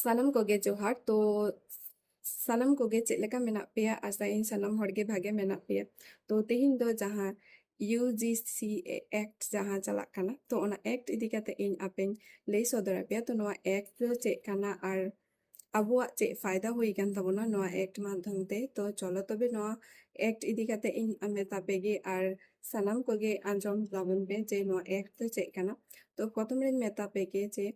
Salam koge johar to salam koge chet leka menak peya asa in sanam horge bhage menak peya to tehin do jahan UGC Act jahan chalak kana to ona act idi kate in apen lay sodora peya to noa act do chet kana ar abuak chet fayda hui kan tabona noa act madhyam te to cholo tobe noa act idi kate in meta pege ar sanam koge anjom labun pe je noa act do chet kana to prothom ren meta pege je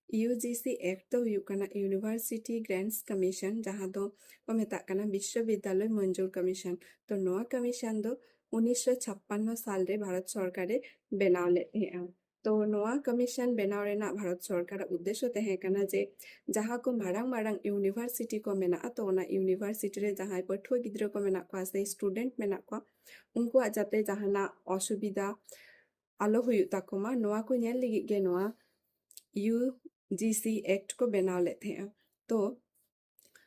UGC Act तो हुई कना university grants commission जहाँ दो को मेता कना विश्वविद्यालय मंजूर कमीशन तो नोआ कमीशन दो 1956 साल रे भारत सरकारे बनाव लेते हैं तो नोआ कमीशन बनाव रेना भारत सरकार उद्देश्य तहे कना जे जहाँ को मारांग मारांग यूनिवर्सिटी को मेना तो ओना यूनिवर्सिटी रे जहाँ पठुआ गिद्रो को मेना को से स्टूडेंट मेना को उनको जाते जहाँ असुविधा आलो हुई ताकोमा नोआ को नेल लिगी गे नोआ UGC एक्ट को बनाव लेते हैं तो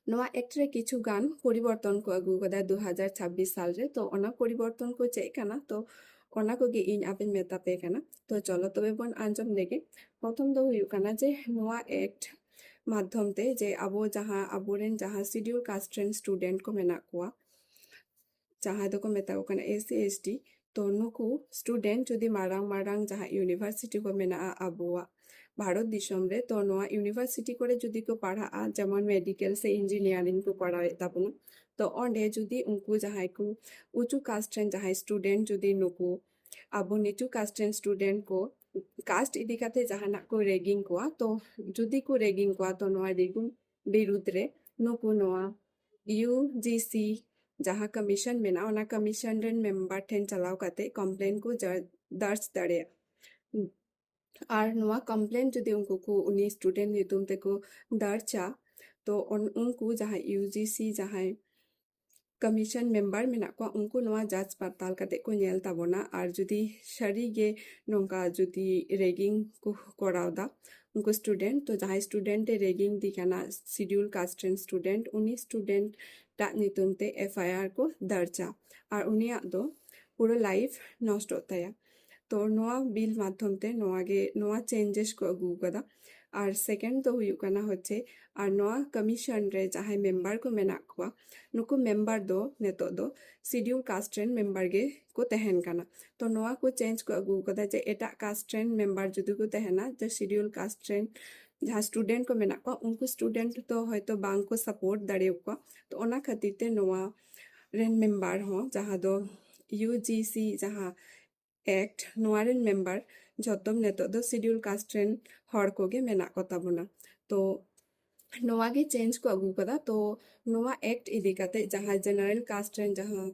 नोआ एक्ट रे किछु गान परिवर्तन को अगु कदा 2026 साल रे तो ओना परिवर्तन को चेक कना तो ओना को गे इन आपेन मेता पे कना तो चलो तबे बन आंजम लेगे प्रथम दो हुई कना जे नोआ एक्ट माध्यम ते जे अबो जहां अबोरेन जहां शेड्यूल कास्ट एंड स्टूडेंट को मेना कोआ जहां दो को मेता को कना SC ST तो नुकु स्टूडेंट जुदी मारांग मारांग जहां यूनिवर्सिटी को मेना अबोआ भारत दिसम रे तो नोआ यूनिवर्सिटी करे जुदी को पढ़ा जेमन मेडिकल से इंजीनियरिंग को पढ़ाए ताबुन तो ओंडे जुदी उनको जहां को उचु कास्ट एंड जहां स्टूडेंट जुदी नुकु अबो नीचु कास्ट एंड स्टूडेंट को कास्ट इदी काते जहां को रेगिंग को तो जुदी को रेगिंग को तो नोआ रेगिंग विरुद्ध रे नुकु नोआ UGC जहां कमीशन मेना ओना कमीशन रेन मेंबर ठेन चलाव काते कंप्लेन को दर्ज दड़े और नोआ कंप्लेन जुदी उनको को उनी स्टूडेंट नितुम ते को दर्जा तो उनको जहां UGC जहां कमीशन मेंबर मेना को उनको नोआ जांच पड़ताल करते को नेल ताबोना और जुदी शरी गे नोंका जुदी रेगिंग को करावदा उनको स्टूडेंट तो जहां स्टूडेंट रेगिंग दिखाना शेड्यूल कास्ट एंड स्टूडेंट उनी स्टूडेंट ता नितुम ते FIR को दर्जा और उनिया दो पूरा लाइफ नष्ट होता है तो नोआ बिल माध्यम ते नोआ चेंजेस को अगू कदा और सेकेंड तो हुई कना होचे और नोआ कमीशन रे जहां मेंबर को मेना को नुको मेंबर दो नेतो दो शेड्यूल कास्ट एंड मेंबर गे को तहन कना तो नोआ को चेंज को अगू कदा जे एटा कास्ट एंड मेंबर जुदी को तहना जे शेड्यूल कास्ट एंड जहां स्टूडेंट को मेना को उनको स्टूडेंट तो होयतो बांग को सपोर्ट दड़े को तो ओना खातिर ते नोआ रेन मेंबर हो जहां दो UGC जहां एक्ट नोआरेन मेंबर जतम नेतो दो शेड्यूल कास्ट एंड हर कोगे मेना को ताबुना तो नोआ गे चेंज को अगू कदा तो नोआ एक्ट इदी काते जहां जनरल कास्ट एंड जहां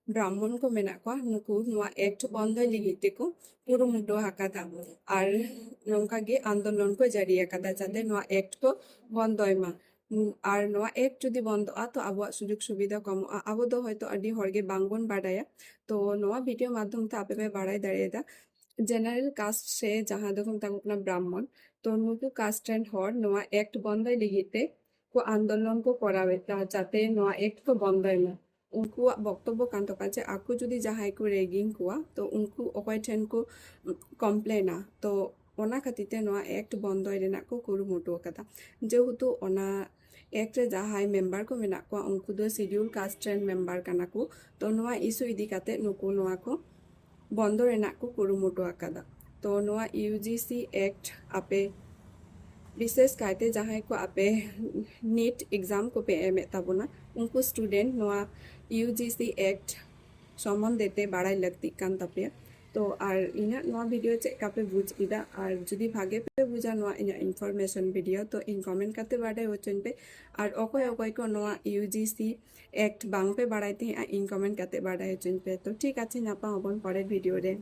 ब्राह्मण को मेना को नुकु नोआ एक्ट बंद लिगिते को पूरा मुडो हाकादा और नोंका गे आंदोलन को जारी हाकादा जाते नोआ एक्ट को बंद होयमा और नोआ एक्ट जुदी बंद तो आबो सुजुग सुविधा कम आबो दो होयतो अडी हरगे बांगबन बाडाया तो नोआ वीडियो माध्यम ते आपे बाड़ाय दाड़ेदा जनरल कास्ट से जहां दो अपना ब्राह्मण तो नुकु कास्ट एंड हर नोआ एक्ट बंद लिगिते को आंदोलन को करावे जाते नोआ एक्ट को बंद होयमा उनको वक्तव्य कांतो काजे आकु जुदी जहां को रेगिंग को तो उनको अकय ठेन को कमप्लेना तो ओना खातिर नोआ एक्ट बंद रेना को कुरुमुटु कदा जेहेतु ओना एक्ट रे जहां मेंबर को मेना को उनको दो शेड्यूल कास्ट एंड मेंबर कना को तो नोआ इशू इदी काते नुको नोआ को बंद रेना को कुरुमुटु आकादा तो नोआ UGC एक्ट आपे विशेष कायते जहां को आपे नीट एग्जाम को पे एम ताबोना उनको स्टूडेंट नोआ UGC एक्ट सम्बन्धते बाड़ाय लगती कान तापे तो और इना नोआ वीडियो चेक पे बुझ इदा और जुदी भागे पे बुझा नोआ इना इनफॉरमेशन वीडियो तो इन कमेंट करते बाड़ाय होचन पे और अकय को नोआ UGC एक्ट बांग पे बाड़ायते इन कमेंट करते बाड़ाय होचन पे तो ठीक आछे नापा हबन परेर वीडियो रे।